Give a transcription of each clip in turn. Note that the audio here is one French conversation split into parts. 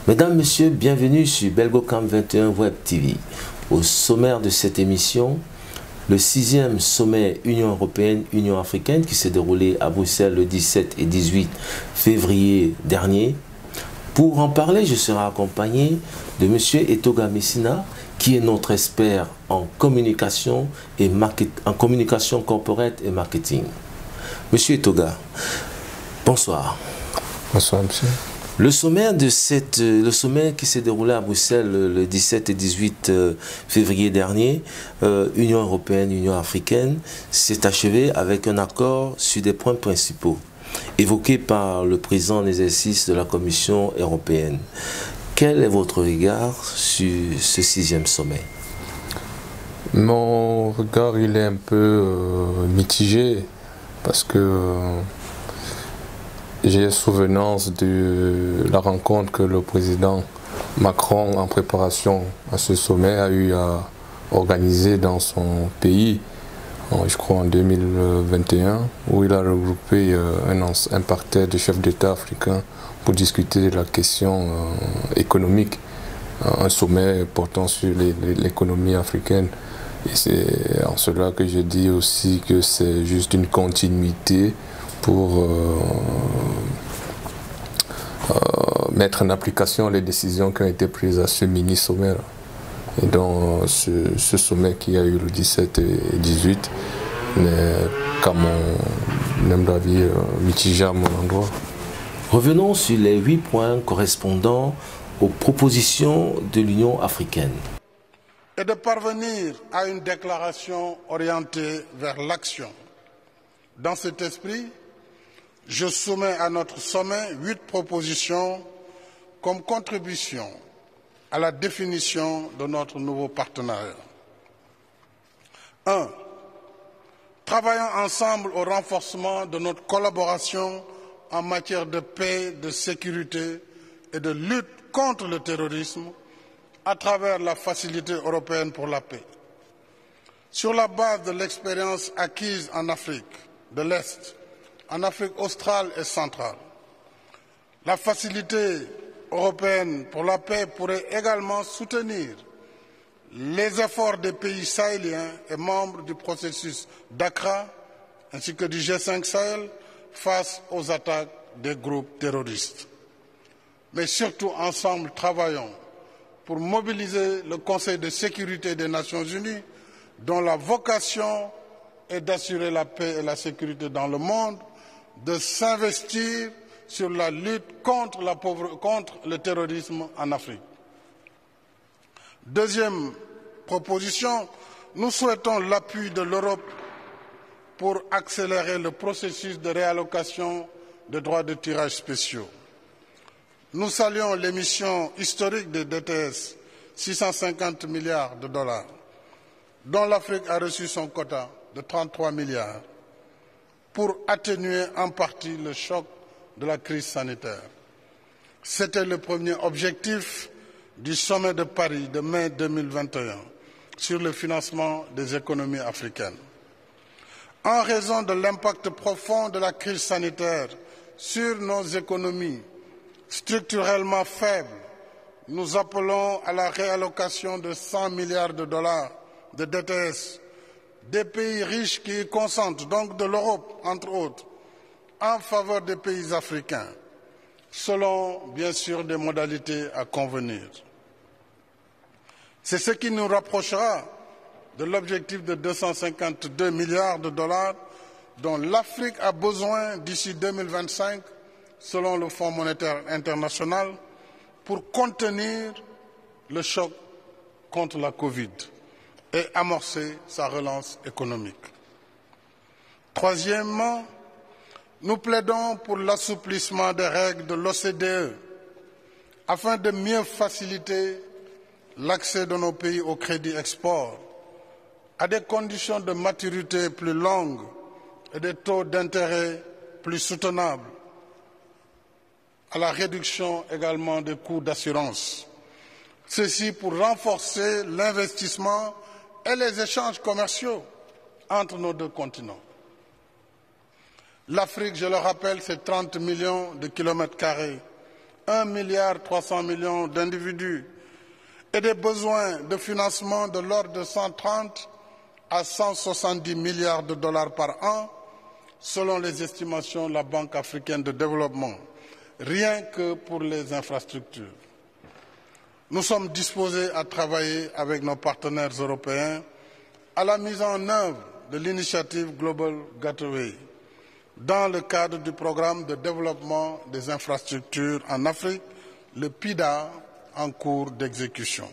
Mesdames, Messieurs, bienvenue sur Belgocam 21 Web TV. Au sommaire de cette émission, le 6e sommet Union Européenne-Union Africaine qui s'est déroulé à Bruxelles le 17 et 18 février dernier. Pour en parler, je serai accompagné de M. Etoga Messina, qui est notre expert en communication corporate et marketing. Monsieur Etoga, bonsoir. Bonsoir, monsieur. Le sommet qui s'est déroulé à Bruxelles le 17 et 18 février dernier, Union Européenne, Union Africaine, s'est achevé avec un accord sur des points principaux évoqués par le président en exercice de la Commission européenne. Quel est votre regard sur ce 6e sommet? Mon regard, il est un peu mitigé parce que j'ai souvenance de la rencontre que le président Macron, en préparation à ce sommet, a eu à organiser dans son pays, je crois en 2021, où il a regroupé un parterre de chefs d'État africains pour discuter de la question économique, un sommet portant sur l'économie africaine. Et c'est en cela que je dis aussi que c'est juste une continuité pour mettre en application les décisions qui ont été prises à ce mini-sommet. Et donc ce sommet qui a eu le 17 et 18 n'est qu'à mon même avis mitigé à mon endroit. Revenons sur les 8 points correspondant aux propositions de l'Union africaine. Et de parvenir à une déclaration orientée vers l'action. Dans cet esprit, je soumets à notre sommet 8 propositions comme contribution à la définition de notre nouveau partenariat. 1. Travaillons ensemble au renforcement de notre collaboration en matière de paix, de sécurité et de lutte contre le terrorisme à travers la Facilité européenne pour la paix. Sur la base de l'expérience acquise en Afrique de l'Est, en Afrique australe et centrale, la Facilité européenne pour la paix pourrait également soutenir les efforts des pays sahéliens et membres du processus d'Accra ainsi que du G5 Sahel face aux attaques des groupes terroristes. Mais surtout, ensemble, travaillons pour mobiliser le Conseil de sécurité des Nations Unies, dont la vocation est d'assurer la paix et la sécurité dans le monde, de s'investir sur la lutte contre le terrorisme en Afrique. Deuxième proposition, nous souhaitons l'appui de l'Europe pour accélérer le processus de réallocation de droits de tirage spéciaux. Nous saluons l'émission historique de DTS, 650 milliards de dollars, dont l'Afrique a reçu son quota de 33 milliards, pour atténuer en partie le choc de la crise sanitaire. C'était le premier objectif du sommet de Paris de mai 2021 sur le financement des économies africaines. En raison de l'impact profond de la crise sanitaire sur nos économies structurellement faibles, nous appelons à la réallocation de 100 milliards de dollars de DTS des pays riches qui y consentent, donc de l'Europe, entre autres, en faveur des pays africains, selon, bien sûr, des modalités à convenir. C'est ce qui nous rapprochera de l'objectif de 252 milliards de dollars dont l'Afrique a besoin d'ici 2025, selon le Fonds monétaire international, pour contenir le choc contre la Covid et amorcer sa relance économique. Troisièmement, nous plaidons pour l'assouplissement des règles de l'OCDE afin de mieux faciliter l'accès de nos pays au crédit export à des conditions de maturité plus longues et des taux d'intérêt plus soutenables, à la réduction également des coûts d'assurance. Ceci pour renforcer l'investissement et les échanges commerciaux entre nos deux continents. L'Afrique, je le rappelle, c'est 30 millions de kilomètres carrés, 1,3 milliard d'individus et des besoins de financement de l'ordre de 130 à 170 milliards de dollars par an, selon les estimations de la Banque africaine de développement, rien que pour les infrastructures. Nous sommes disposés à travailler avec nos partenaires européens à la mise en œuvre de l'initiative Global Gateway dans le cadre du programme de développement des infrastructures en Afrique, le PIDA, en cours d'exécution.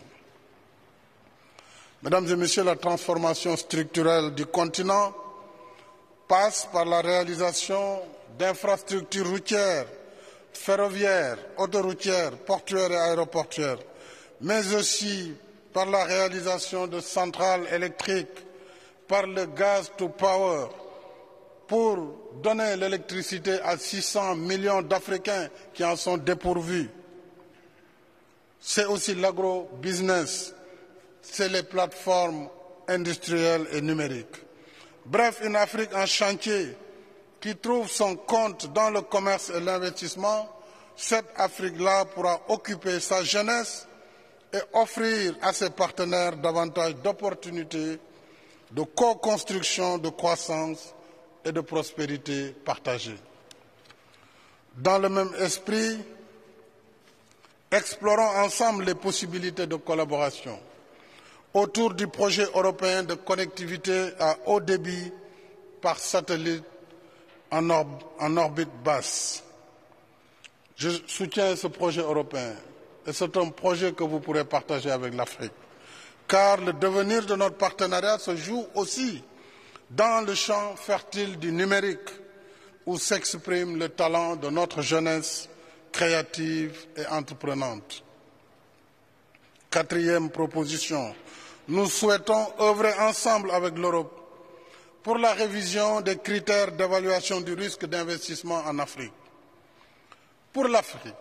Mesdames et Messieurs, la transformation structurelle du continent passe par la réalisation d'infrastructures routières, ferroviaires, autoroutières, portuaires et aéroportuaires, mais aussi par la réalisation de centrales électriques, par le gaz to power, pour donner l'électricité à 600 millions d'Africains qui en sont dépourvus. C'est aussi l'agro-business, c'est les plateformes industrielles et numériques. Bref, une Afrique en chantier qui trouve son compte dans le commerce et l'investissement, cette Afrique-là pourra occuper sa jeunesse et offrir à ses partenaires davantage d'opportunités de co-construction, de croissance et de prospérité partagée. Dans le même esprit, explorons ensemble les possibilités de collaboration autour du projet européen de connectivité à haut débit par satellite en orbite basse. Je soutiens ce projet européen et c'est un projet que vous pourrez partager avec l'Afrique, car le devenir de notre partenariat se joue aussi dans le champ fertile du numérique où s'exprime le talent de notre jeunesse créative et entreprenante. Quatrième proposition, nous souhaitons œuvrer ensemble avec l'Europe pour la révision des critères d'évaluation du risque d'investissement en Afrique. Pour l'Afrique,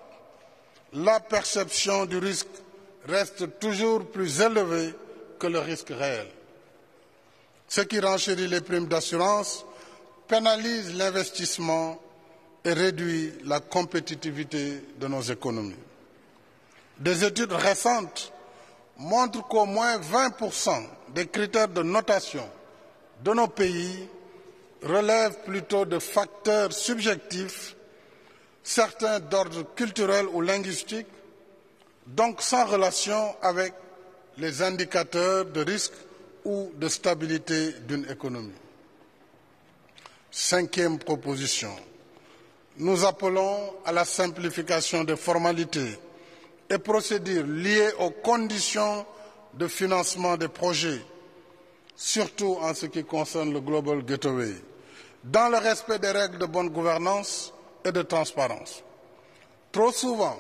la perception du risque reste toujours plus élevée que le risque réel. Ce qui renchérit les primes d'assurance, pénalise l'investissement et réduit la compétitivité de nos économies. Des études récentes montrent qu'au moins 20% des critères de notation de nos pays relèvent plutôt de facteurs subjectifs, certains d'ordre culturel ou linguistique, donc sans relation avec les indicateurs de risque ou de stabilité d'une économie. Cinquième proposition, nous appelons à la simplification des formalités et procédures liées aux conditions de financement des projets, surtout en ce qui concerne le Global Gateway, dans le respect des règles de bonne gouvernance et de transparence. Trop souvent,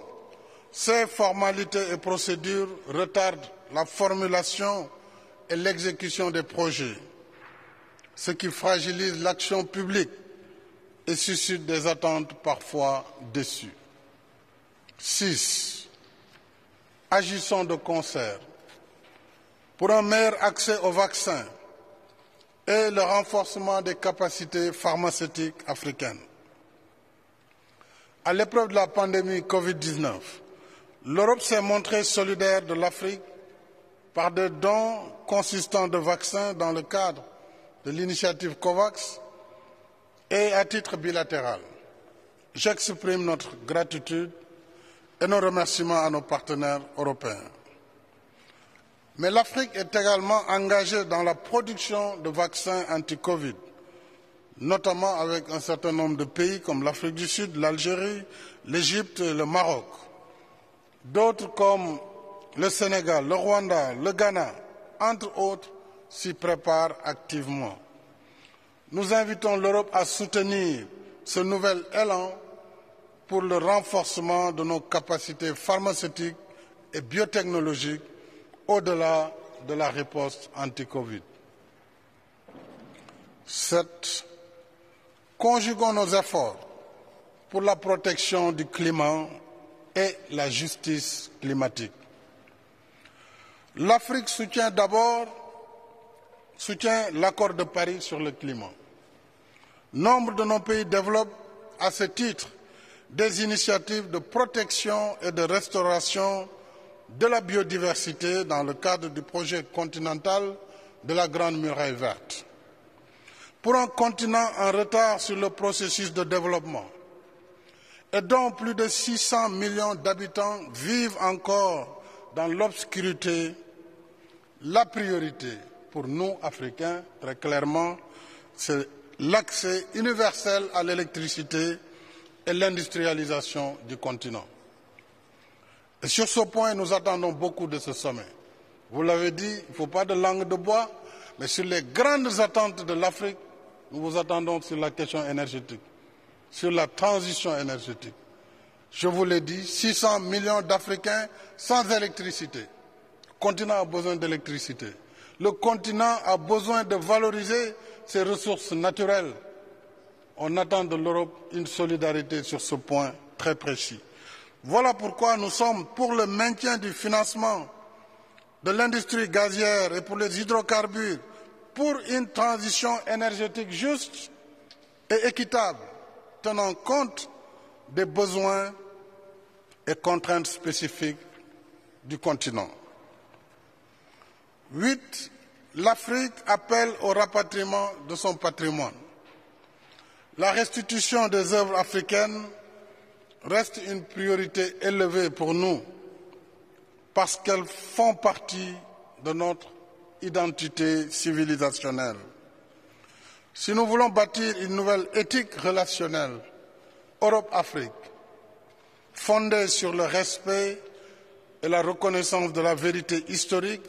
ces formalités et procédures retardent la formulation et l'exécution des projets, ce qui fragilise l'action publique et suscite des attentes parfois déçues. 6. Agissons de concert pour un meilleur accès aux vaccins et le renforcement des capacités pharmaceutiques africaines. À l'épreuve de la pandémie Covid-19, l'Europe s'est montrée solidaire de l'Afrique par des dons consistants de vaccins dans le cadre de l'initiative COVAX et à titre bilatéral. J'exprime notre gratitude et nos remerciements à nos partenaires européens. Mais l'Afrique est également engagée dans la production de vaccins anti-Covid, notamment avec un certain nombre de pays comme l'Afrique du Sud, l'Algérie, l'Égypte et le Maroc. D'autres comme le Sénégal, le Rwanda, le Ghana, entre autres, s'y préparent activement. Nous invitons l'Europe à soutenir ce nouvel élan pour le renforcement de nos capacités pharmaceutiques et biotechnologiques au-delà de la riposte anti-Covid. 7. Conjuguons nos efforts pour la protection du climat et la justice climatique. L'Afrique soutient l'accord de Paris sur le climat. Nombre de nos pays développent à ce titre des initiatives de protection et de restauration de la biodiversité dans le cadre du projet continental de la Grande Muraille verte. Pour un continent en retard sur le processus de développement et dont plus de 600 millions d'habitants vivent encore dans l'obscurité, la priorité pour nous, Africains, très clairement, c'est l'accès universel à l'électricité et l'industrialisation du continent. Et sur ce point, nous attendons beaucoup de ce sommet. Vous l'avez dit, il ne faut pas de langue de bois, mais sur les grandes attentes de l'Afrique, nous vous attendons sur la question énergétique, sur la transition énergétique. Je vous l'ai dit, 600 millions d'Africains sans électricité. Le continent a besoin d'électricité. Le continent a besoin de valoriser ses ressources naturelles. On attend de l'Europe une solidarité sur ce point très précis. Voilà pourquoi nous sommes pour le maintien du financement de l'industrie gazière et pour les hydrocarbures, pour une transition énergétique juste et équitable, tenant compte des besoins et contraintes spécifiques du continent. 8. L'Afrique appelle au rapatriement de son patrimoine. La restitution des œuvres africaines reste une priorité élevée pour nous parce qu'elles font partie de notre identité civilisationnelle. Si nous voulons bâtir une nouvelle éthique relationnelle Europe-Afrique, fondée sur le respect et la reconnaissance de la vérité historique,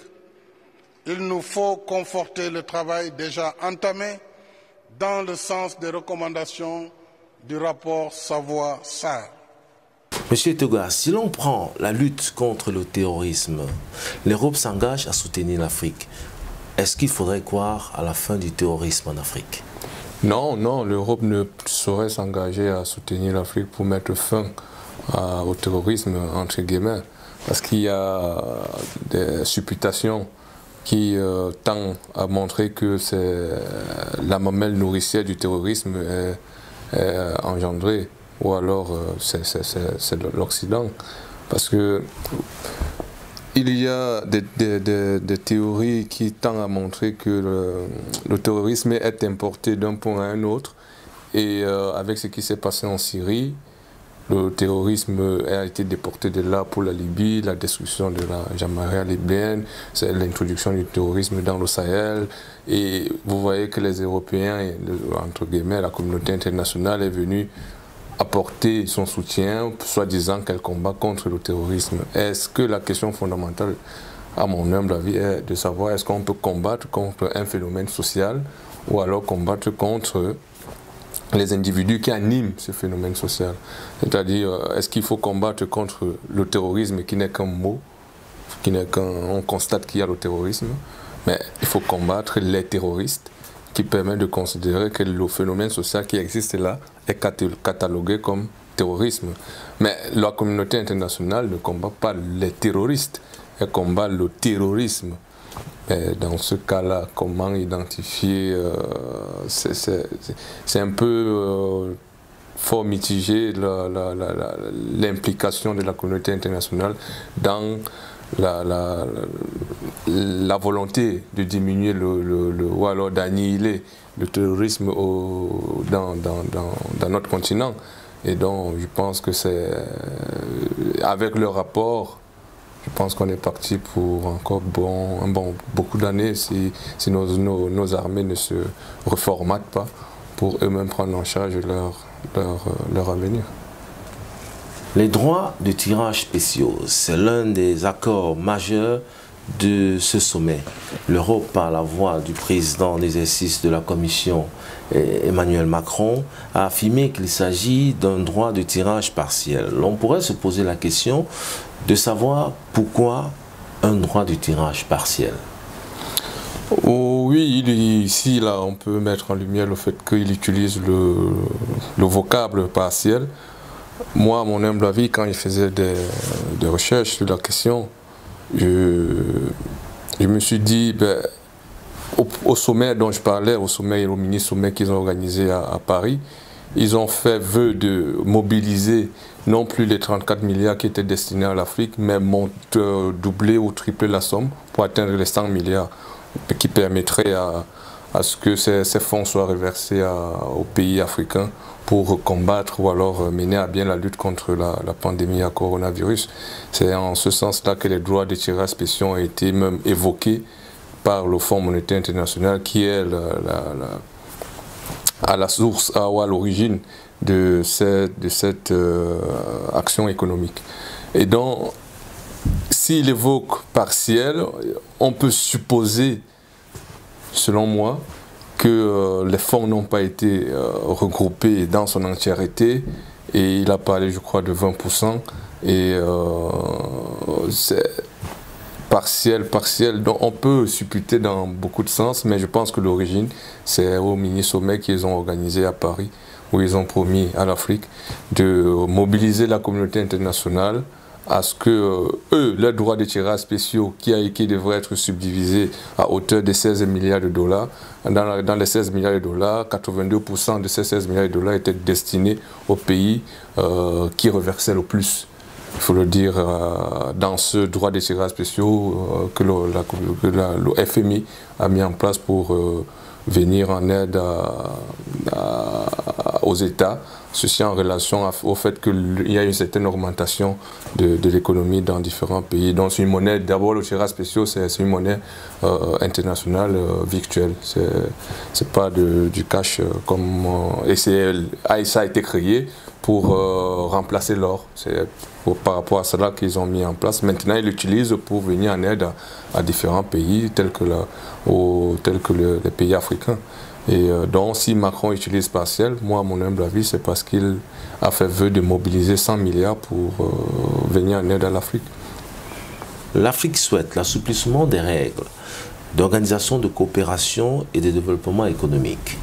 il nous faut conforter le travail déjà entamé dans le sens des recommandations du rapport Savoy-Sarr. Monsieur Toga, si l'on prend la lutte contre le terrorisme, l'Europe s'engage à soutenir l'Afrique. Est-ce qu'il faudrait croire à la fin du terrorisme en Afrique? Non, non, l'Europe ne saurait s'engager à soutenir l'Afrique pour mettre fin au terrorisme, entre guillemets, parce qu'il y a des supputations qui tend à montrer que c'est la mamelle nourricière du terrorisme est engendrée, ou alors c'est l'Occident. Parce que il y a des théories qui tendent à montrer que le terrorisme est importé d'un point à un autre, et avec ce qui s'est passé en Syrie, le terrorisme a été déporté de là pour la Libye, la destruction de la Jamaïque libyenne, c'est l'introduction du terrorisme dans le Sahel. Et vous voyez que les Européens, entre guillemets, la communauté internationale est venue apporter son soutien, soi-disant qu'elle combat contre le terrorisme. Est-ce que la question fondamentale, à mon humble avis, est de savoir est-ce qu'on peut combattre contre un phénomène social ou alors combattre contre les individus qui animent ce phénomène social. C'est-à-dire, est-ce qu'il faut combattre contre le terrorisme qui n'est qu'un mot, on constate qu'il y a le terrorisme, mais il faut combattre les terroristes qui permettent de considérer que le phénomène social qui existe là est catalogué comme terrorisme. Mais la communauté internationale ne combat pas les terroristes, elle combat le terrorisme. Et dans ce cas-là, comment identifier, c'est un peu fort mitigé l'implication de la communauté internationale dans la volonté de diminuer ou alors d'annihiler le terrorisme dans notre continent. Et donc je pense que c'est avec le rapport, je pense qu'on est parti pour encore beaucoup d'années si nos armées ne se reformatent pas pour eux-mêmes prendre en charge leur avenir. Les droits de tirage spéciaux, c'est l'un des accords majeurs de ce sommet. L'Europe, par la voix du président d'exercice de la Commission, Emmanuel Macron, a affirmé qu'il s'agit d'un droit de tirage partiel. On pourrait se poser la question de savoir pourquoi un droit de tirage partiel. Oh, oui, ici, là, on peut mettre en lumière le fait qu'il utilise le vocable partiel. Moi, à mon humble avis, quand il faisait des recherches sur la question, je me suis dit, ben, au sommet dont je parlais, au mini-sommet qu'ils ont organisé à Paris, ils ont fait vœu de mobiliser non plus les 34 milliards qui étaient destinés à l'Afrique, mais doubler ou tripler la somme pour atteindre les 100 milliards, qui permettrait à ce que ces fonds soient reversés aux pays africains pour combattre ou alors mener à bien la lutte contre la pandémie à coronavirus. C'est en ce sens-là que les droits des tirages spéciaux ont été même évoqués par le Fonds monétaire international, qui est à la source ou à l'origine de cette action économique. Et donc, s'il évoque partiel, on peut supposer, selon moi, que les fonds n'ont pas été regroupés dans son entièreté, et il a parlé, je crois, de 20%, et c'est partiel, donc on peut supputer dans beaucoup de sens, mais je pense que l'origine, c'est au mini-sommet qu'ils ont organisé à Paris, où ils ont promis à l'Afrique de mobiliser la communauté internationale à ce que leurs droits de tirage spéciaux qui devraient être subdivisés à hauteur de 16 milliards de dollars, dans les 16 milliards de dollars, 82% de ces 16 milliards de dollars étaient destinés aux pays qui reversaient le plus. Il faut le dire, dans ce droit de tirage spéciaux que le FMI a mis en place pour venir en aide aux États, ceci en relation au fait qu'il y a une certaine augmentation de l'économie dans différents pays. Donc c'est une monnaie, d'abord le tirage spéciaux, c'est une monnaie internationale virtuelle, c'est pas du cash et ça a été créé pour remplacer l'or. C'est par rapport à cela qu'ils ont mis en place. Maintenant, ils l'utilisent pour venir en aide à différents pays, tels que les pays africains. Et donc, si Macron utilise partiel, moi, à mon humble avis, c'est parce qu'il a fait vœu de mobiliser 100 milliards pour venir en aide à l'Afrique. L'Afrique souhaite l'assouplissement des règles d'organisation de coopération et de développement économique.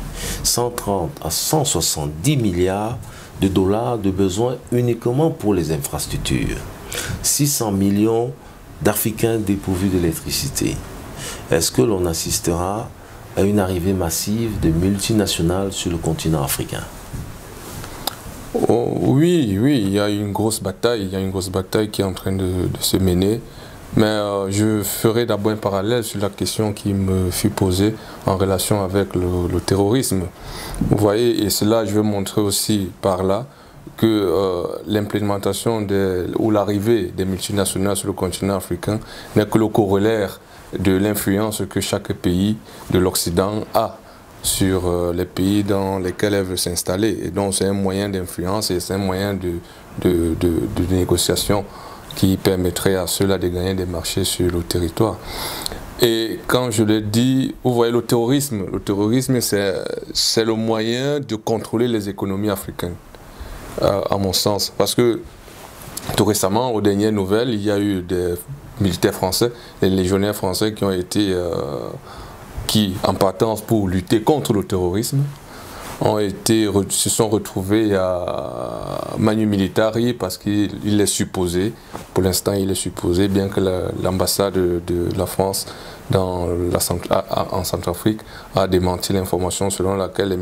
130 à 170 milliards de dollars de besoins uniquement pour les infrastructures. 600 millions d'Africains dépourvus d'électricité. Est-ce que l'on assistera à une arrivée massive de multinationales sur le continent africain? Oh, oui, il y a une grosse bataille, qui est en train de se mener. Mais je ferai d'abord un parallèle sur la question qui me fut posée en relation avec le terrorisme. Vous voyez, et cela, je veux montrer aussi par là que l'implémentation ou l'arrivée des multinationales sur le continent africain n'est que le corollaire de l'influence que chaque pays de l'Occident a sur les pays dans lesquels elle veut s'installer. Et donc c'est un moyen d'influence et c'est un moyen de négociation qui permettrait à ceux-là de gagner des marchés sur le territoire. Et quand je le dis, vous voyez, le terrorisme c'est le moyen de contrôler les économies africaines, à mon sens. Parce que tout récemment, aux dernières nouvelles, il y a eu des militaires français, les légionnaires français qui ont été, en partance pour lutter contre le terrorisme, se sont retrouvés à Manu Militari parce qu'il est supposé, pour l'instant il est supposé, bien que l'ambassade de la France en Centrafrique a démenti l'information selon laquelle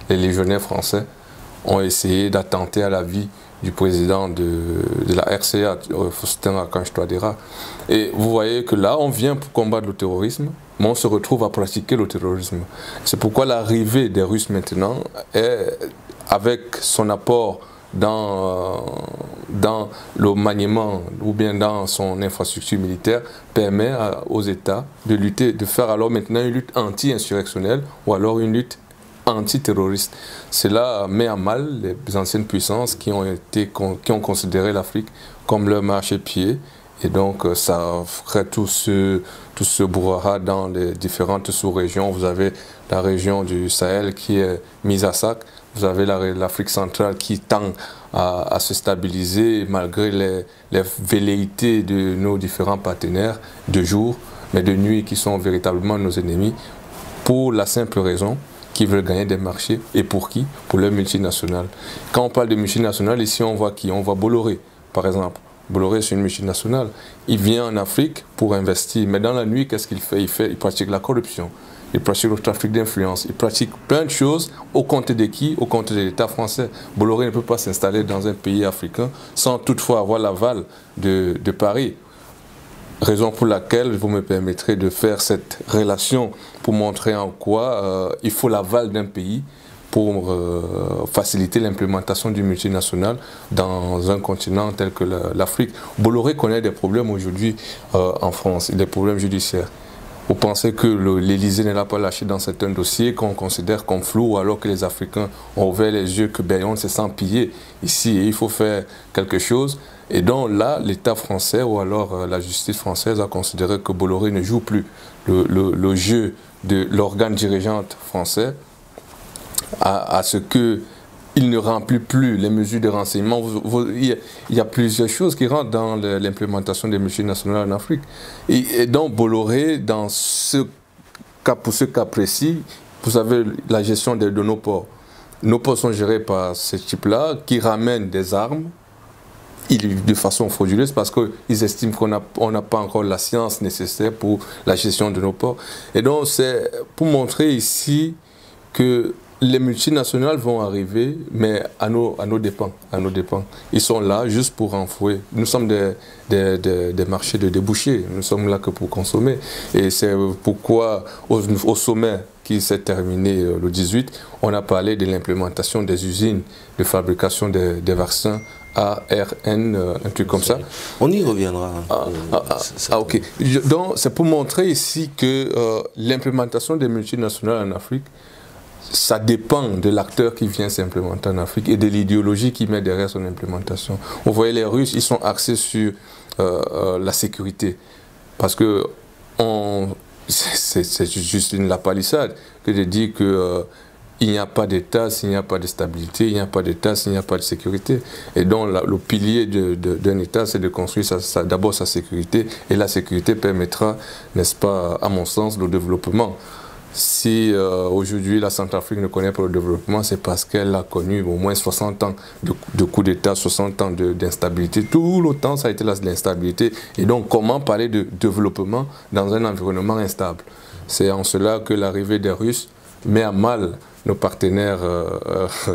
les légionnaires français ont essayé d'attenter à la vie du président de la RCA, Faustin Archange Touadéra. Et vous voyez que là, on vient pour combattre le terrorisme, mais on se retrouve à pratiquer le terrorisme. C'est pourquoi l'arrivée des Russes maintenant, avec son apport dans le maniement ou bien dans son infrastructure militaire, permet aux États de lutter, de faire alors maintenant une lutte anti-insurrectionnelle ou alors une lutte antiterroriste. Cela met à mal les anciennes puissances qui ont considéré l'Afrique comme leur marchepied, et donc ça ferait tout ce brouhaha dans les différentes sous-régions. Vous avez la région du Sahel qui est mise à sac, vous avez l'Afrique centrale qui tend à se stabiliser malgré les velléités de nos différents partenaires de jour mais de nuit qui sont véritablement nos ennemis, pour la simple raison qu'ils veulent gagner des marchés. Et pour qui? Pour les multinationales. Quand on parle de multinationales, ici on voit qui? On voit Bolloré, par exemple. Bolloré, c'est une multinationale. Il vient en Afrique pour investir, mais dans la nuit, qu'est-ce qu'il fait? Il pratique la corruption, il pratique le trafic d'influence, il pratique plein de choses au compte de qui? Au compte de l'État français. Bolloré ne peut pas s'installer dans un pays africain sans toutefois avoir l'aval de Paris. Raison pour laquelle vous me permettrez de faire cette relation pour montrer en quoi il faut l'aval d'un pays pour faciliter l'implémentation du multinational dans un continent tel que l'Afrique. Bolloré connaît des problèmes aujourd'hui en France, des problèmes judiciaires. Vous pensez que l'Élysée ne l'a pas lâché dans certains dossiers qu'on considère comme flous, alors que les Africains ont ouvert les yeux que on se sent pillé ici et il faut faire quelque chose. Et donc là, l'État français ou alors la justice française a considéré que Bolloré ne joue plus le jeu de l'organe dirigeante français à ce qu'il ne remplit plus les mesures de renseignement. Il y a plusieurs choses qui rentrent dans l'implémentation des multinationales en Afrique. Et donc Bolloré, dans pour ce cas précis, vous avez la gestion de nos ports. Nos ports sont gérés par ce type-là qui ramènent des armes de façon frauduleuse parce qu'ils estiment qu'on n'a pas encore la science nécessaire pour la gestion de nos ports. Et donc c'est pour montrer ici que les multinationales vont arriver, mais à nos dépens. Ils sont là juste pour renflouer. Nous sommes des marchés de débouchés. Nous sommes là que pour consommer. Et c'est pourquoi, au sommet qui s'est terminé le 18, on a parlé de l'implémentation des usines de fabrication des vaccins ARN, un truc comme ça. On y reviendra. Ok. Donc, c'est pour montrer ici que l'implémentation des multinationales en Afrique, ça dépend de l'acteur qui vient s'implémenter en Afrique et de l'idéologie qui met derrière son implémentation. Vous voyez, les Russes, ils sont axés sur la sécurité. Parce que c'est juste une lapalissade que de dire que il n'y a pas d'État s'il n'y a pas de stabilité, il n'y a pas d'État s'il n'y a pas de sécurité. Et donc le pilier d'un État, c'est de construire d'abord sa sécurité. Et la sécurité permettra, n'est-ce pas, à mon sens, le développement. Si aujourd'hui la Centrafrique ne connaît pas le développement, c'est parce qu'elle a connu au moins 60 ans de coup d'État, 60 ans d'instabilité. Tout le temps, ça a été l'instabilité. Et donc, comment parler de développement dans un environnement instable? C'est en cela que l'arrivée des Russes met à mal nos partenaires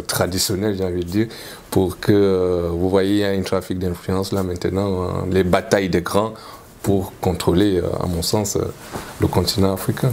traditionnels, j'ai envie de dire, pour que, vous voyez, il y a un trafic d'influence là maintenant, les batailles des grands pour contrôler, à mon sens, le continent africain.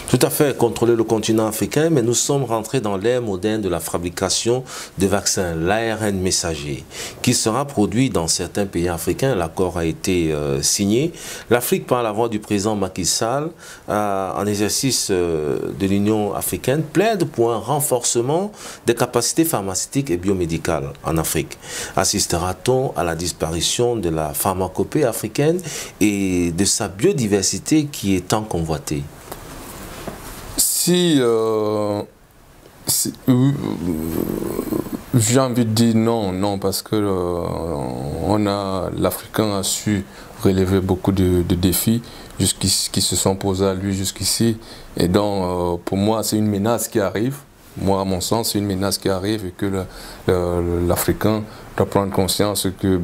Tout à fait, contrôler le continent africain, mais nous sommes rentrés dans l'ère moderne de la fabrication de vaccins, l'ARN messager, qui sera produit dans certains pays africains. L'accord a été signé. L'Afrique, par la voix du président Macky Sall, en exercice de l'Union africaine, plaide pour un renforcement des capacités pharmaceutiques et biomédicales en Afrique. Assistera-t-on à la disparition de la pharmacopée africaine et de sa biodiversité qui est tant convoitée? J'ai envie de dire non, parce que l'Africain a su relever beaucoup de défis qui se sont posés à lui jusqu'ici. Et donc, pour moi, c'est une menace qui arrive. Moi, à mon sens, c'est une menace qui arrive et que l'Africain doit prendre conscience que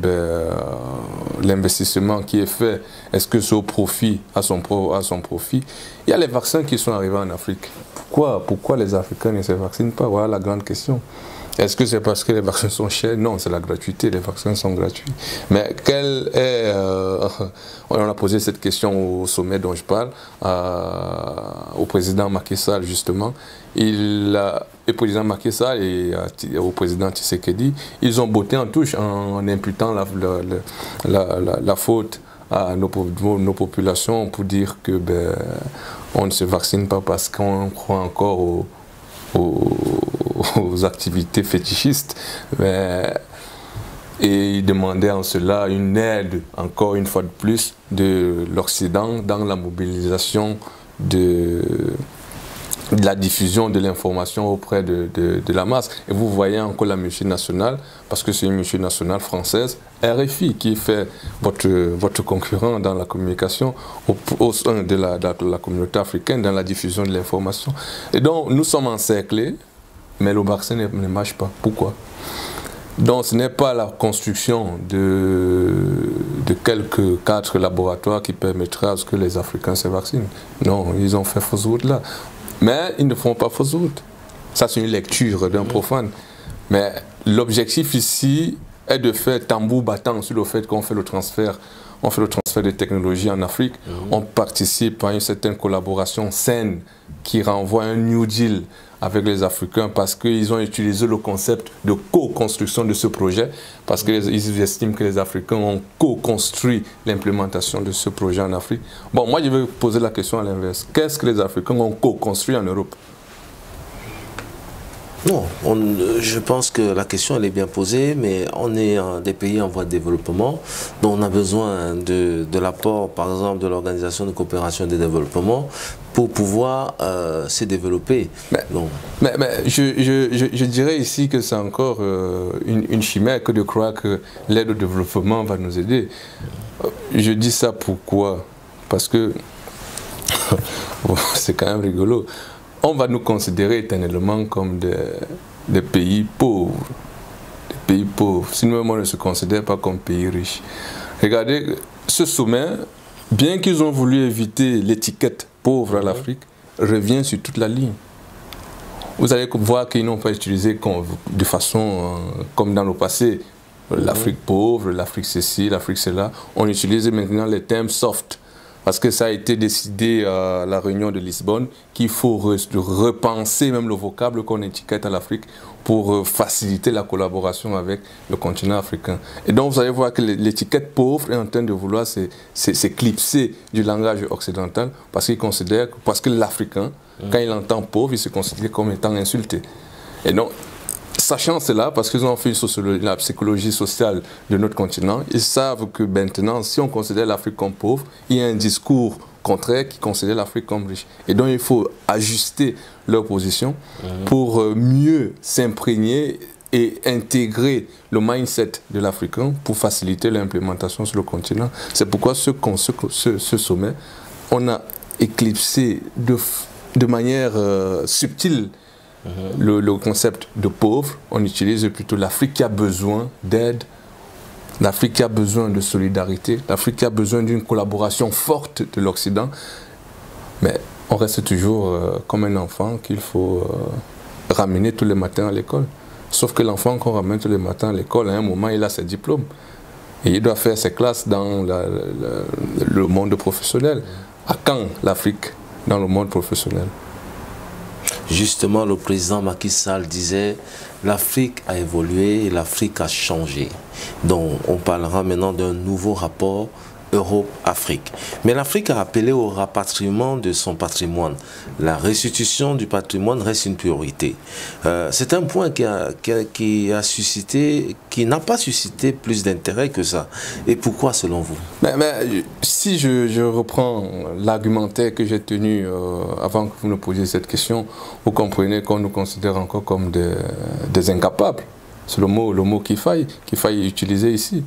l'investissement qui est fait, est-ce que c'est au profit, à son profit? Il y a les vaccins qui sont arrivés en Afrique. Pourquoi les Africains ne se vaccinent pas? Voilà la grande question. Est-ce que c'est parce que les vaccins sont chers? Non, c'est la gratuité, les vaccins sont gratuits. Mais on a posé cette question au sommet dont je parle, au président Macky Sall justement. Le président Macky Sall et au président Tshisekedi, ils ont botté en touche en imputant la faute à nos populations pour dire que on ne se vaccine pas parce qu'on croit encore aux activités fétichistes, et il demandait en cela une aide, encore une fois de plus, de l'Occident dans la mobilisation de la diffusion de l'information auprès de la masse. Et vous voyez encore la multinationale, parce que c'est une multinationale française, RFI, qui fait votre concurrent dans la communication au sein de la communauté africaine, dans la diffusion de l'information. Et donc, nous sommes encerclés, mais le vaccin ne marche pas. Pourquoi? Donc, ce n'est pas la construction de quelques 4 laboratoires qui permettra à ce que les Africains se vaccinent. Non, ils ont fait fausse route là. Mais ils ne font pas fausse route. Ça, c'est une lecture d'un profane. Mais l'objectif ici est de faire tambour battant sur le fait qu'on fait le transfert. On fait le transfert de technologies en Afrique. On participe à une certaine collaboration saine qui renvoie à un New Deal avec les Africains parce qu'ils ont utilisé le concept de co-construction de ce projet, parce qu'ils estiment que les Africains ont co-construit l'implémentation de ce projet en Afrique. Bon, moi je vais poser la question à l'inverse. Qu'est-ce que les Africains ont co-construit en Europe? Non, je pense que la question elle est bien posée, mais on est des pays en voie de développement, donc on a besoin de l'apport, par exemple, de l'Organisation de coopération et de développement pour pouvoir se développer. Mais je dirais ici que c'est encore une chimère que de croire que l'aide au développement va nous aider. Je dis ça pourquoi? Parce que c'est quand même rigolo. On va nous considérer éternellement comme des pays pauvres. Des pays pauvres. Sinon, on ne se considère pas comme pays riches. Regardez, ce sommet, bien qu'ils ont voulu éviter l'étiquette pauvre à l'Afrique, revient sur toute la ligne. Vous allez voir qu'ils n'ont pas utilisé de façon comme dans le passé, l'Afrique pauvre, l'Afrique ceci, l'Afrique cela. On utilise maintenant les termes soft. Parce que ça a été décidé à la réunion de Lisbonne qu'il faut repenser même le vocable qu'on étiquette à l'Afrique pour faciliter la collaboration avec le continent africain. Et donc vous allez voir que l'étiquette pauvre est en train de vouloir s'éclipser du langage occidental parce qu'il considère, parce que l'Africain, quand il entend pauvre, il se considère comme étant insulté. Et donc, sachant cela, parce qu'ils ont fait la psychologie sociale de notre continent, ils savent que maintenant, si on considère l'Afrique comme pauvre, il y a un discours contraire qui considère l'Afrique comme riche. Et donc, il faut ajuster leur position pour mieux s'imprégner et intégrer le mindset de l'Africain pour faciliter l'implémentation sur le continent. C'est pourquoi ce sommet, on a éclipsé de manière subtile le concept de pauvre. On utilise plutôt l'Afrique qui a besoin d'aide, l'Afrique qui a besoin de solidarité, l'Afrique qui a besoin d'une collaboration forte de l'Occident. Mais on reste toujours comme un enfant qu'il faut ramener tous les matins à l'école. Sauf que l'enfant qu'on ramène tous les matins à l'école, à un moment, il a ses diplômes. Et il doit faire ses classes dans le monde professionnel. À quand l'Afrique dans le monde professionnel? Justement, le président Macky Sall disait l'Afrique a évolué et l'Afrique a changé. Donc, on parlera maintenant d'un nouveau rapport Europe-Afrique. Mais l'Afrique a appelé au rapatriement de son patrimoine. La restitution du patrimoine reste une priorité. C'est un point qui n'a pas suscité plus d'intérêt que ça. Et pourquoi selon vous? Mais si je reprends l'argumentaire que j'ai tenu avant que vous nous posiez cette question, vous comprenez qu'on nous considère encore comme des incapables. C'est le mot qu'il faille utiliser ici.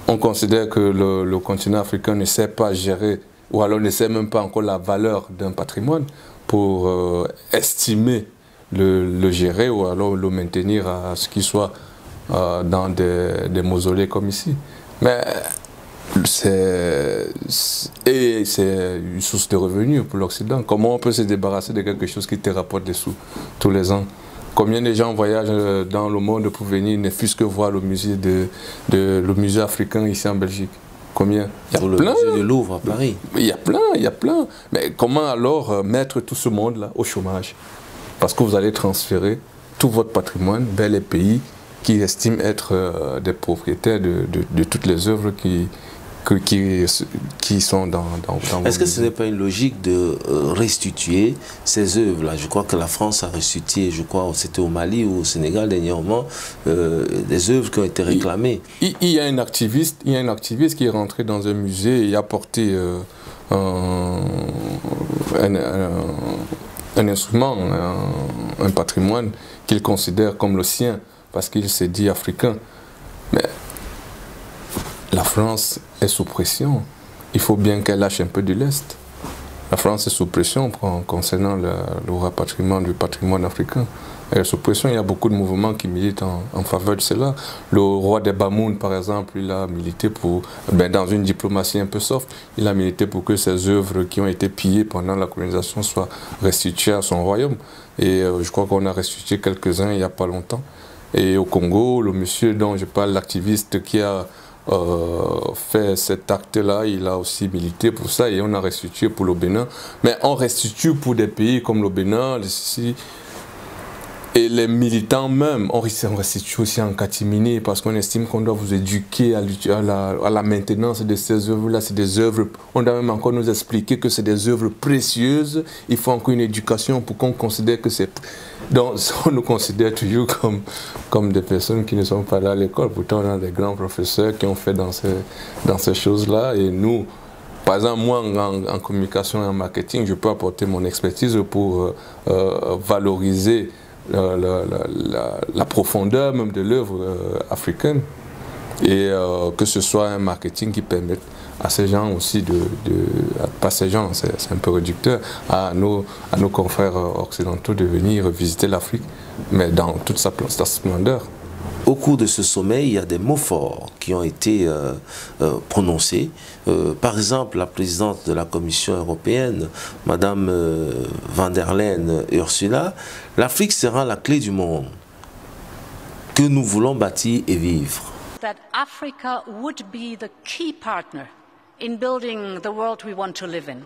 On considère que le continent africain ne sait pas gérer, ou alors ne sait même pas encore la valeur d'un patrimoine pour estimer le gérer ou alors le maintenir à ce qu'il soit dans des mausolées comme ici. Mais c'est une source de revenus pour l'Occident. Comment on peut se débarrasser de quelque chose qui te rapporte des sous tous les ans? Combien de gens voyagent dans le monde pour venir, ne fût-ce que voir le musée le musée africain ici en Belgique? Combien? Il y a plein. Le musée du Louvre à Paris. Il y a plein. Mais comment alors mettre tout ce monde-là au chômage? Parce que vous allez transférer tout votre patrimoine vers les pays qui estiment être des propriétaires de toutes les œuvres qui sont dans Est-ce que ce n'est pas une logique de restituer ces œuvres-là? Je crois que la France a restitué, je crois, c'était au Mali ou au Sénégal dernièrement, des œuvres qui ont été réclamées. Il y a un activiste qui est rentré dans un musée et a porté un un instrument, un patrimoine qu'il considère comme le sien, parce qu'il s'est dit africain. Mais la France est sous pression. Il faut bien qu'elle lâche un peu du lest. La France est sous pression concernant le rapatriement du patrimoine africain. Elle est sous pression, il y a beaucoup de mouvements qui militent en faveur de cela. Le roi des Bamoun, par exemple, il a milité pour, dans une diplomatie un peu soft, il a milité pour que ces œuvres qui ont été pillées pendant la colonisation soient restituées à son royaume. Et je crois qu'on a restitué quelques-uns il n'y a pas longtemps. Et au Congo, le monsieur dont je parle, l'activiste qui a fait cet acte-là, il a aussi milité pour ça et on a restitué pour le Bénin. Mais on restitue pour des pays comme le Bénin, et les militants même, on restitue aussi en catimini parce qu'on estime qu'on doit vous éduquer à la maintenance de ces œuvres-là. C'est des œuvres, on doit même encore nous expliquer que c'est des œuvres précieuses. Il faut encore une éducation pour qu'on considère que c'est... Donc on nous considère toujours comme des personnes qui ne sont pas là à l'école. Pourtant on a des grands professeurs qui ont fait dans ces choses-là. Et nous, par exemple, moi en communication et en marketing, je peux apporter mon expertise pour valoriser la profondeur même de l'œuvre africaine et que ce soit un marketing qui permette à ces gens aussi pas ces gens, c'est un peu réducteur, à nos confrères occidentaux de venir visiter l'Afrique, mais dans toute sa splendeur. Au cours de ce sommet, il y a des mots forts qui ont été prononcés. Par exemple, la présidente de la Commission européenne, Madame van der Leyen Ursula, l'Afrique sera la clé du monde que nous voulons bâtir et vivre. That Africa would be the key partner in building the world we want to live in.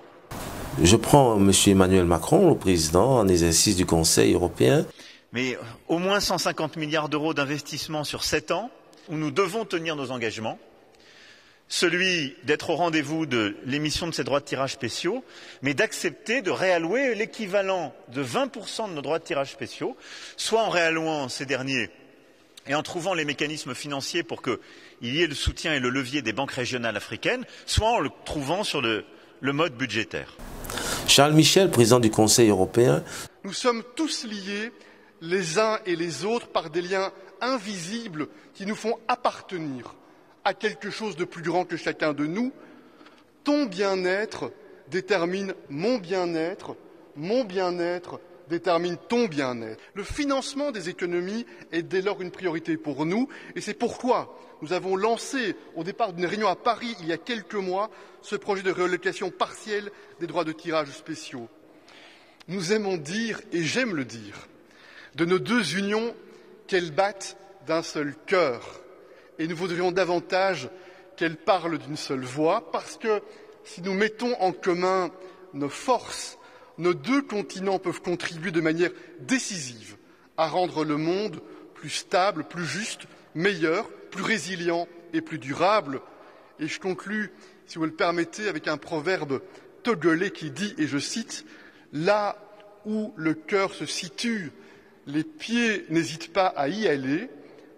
Je prends M. Emmanuel Macron, le président en exercice du Conseil européen. Mais au moins 150 milliards d'euros d'investissement sur 7 ans, où nous devons tenir nos engagements, celui d'être au rendez-vous de l'émission de ces droits de tirage spéciaux, mais d'accepter de réallouer l'équivalent de 20% de nos droits de tirage spéciaux, soit en réallouant ces derniers et en trouvant les mécanismes financiers pour qu'il y ait le soutien et le levier des banques régionales africaines, soit en le trouvant sur le mode budgétaire. Charles Michel, président du Conseil européen. Nous sommes tous liés les uns et les autres par des liens invisibles qui nous font appartenir à quelque chose de plus grand que chacun de nous. Ton bien-être détermine mon bien-être détermine ton bien-être. Le financement des économies est dès lors une priorité pour nous et c'est pourquoi nous avons lancé au départ d'une réunion à Paris il y a quelques mois ce projet de réallocation partielle des droits de tirage spéciaux. Nous aimons dire, et j'aime le dire, de nos deux unions qu'elles battent d'un seul cœur. Et nous voudrions davantage qu'elles parlent d'une seule voix, parce que si nous mettons en commun nos forces, nos deux continents peuvent contribuer de manière décisive à rendre le monde plus stable, plus juste, meilleur, plus résilient et plus durable. Et je conclus, si vous le permettez, avec un proverbe togolais qui dit, et je cite, « Là où le cœur se situe, les pieds n'hésitent pas à y aller.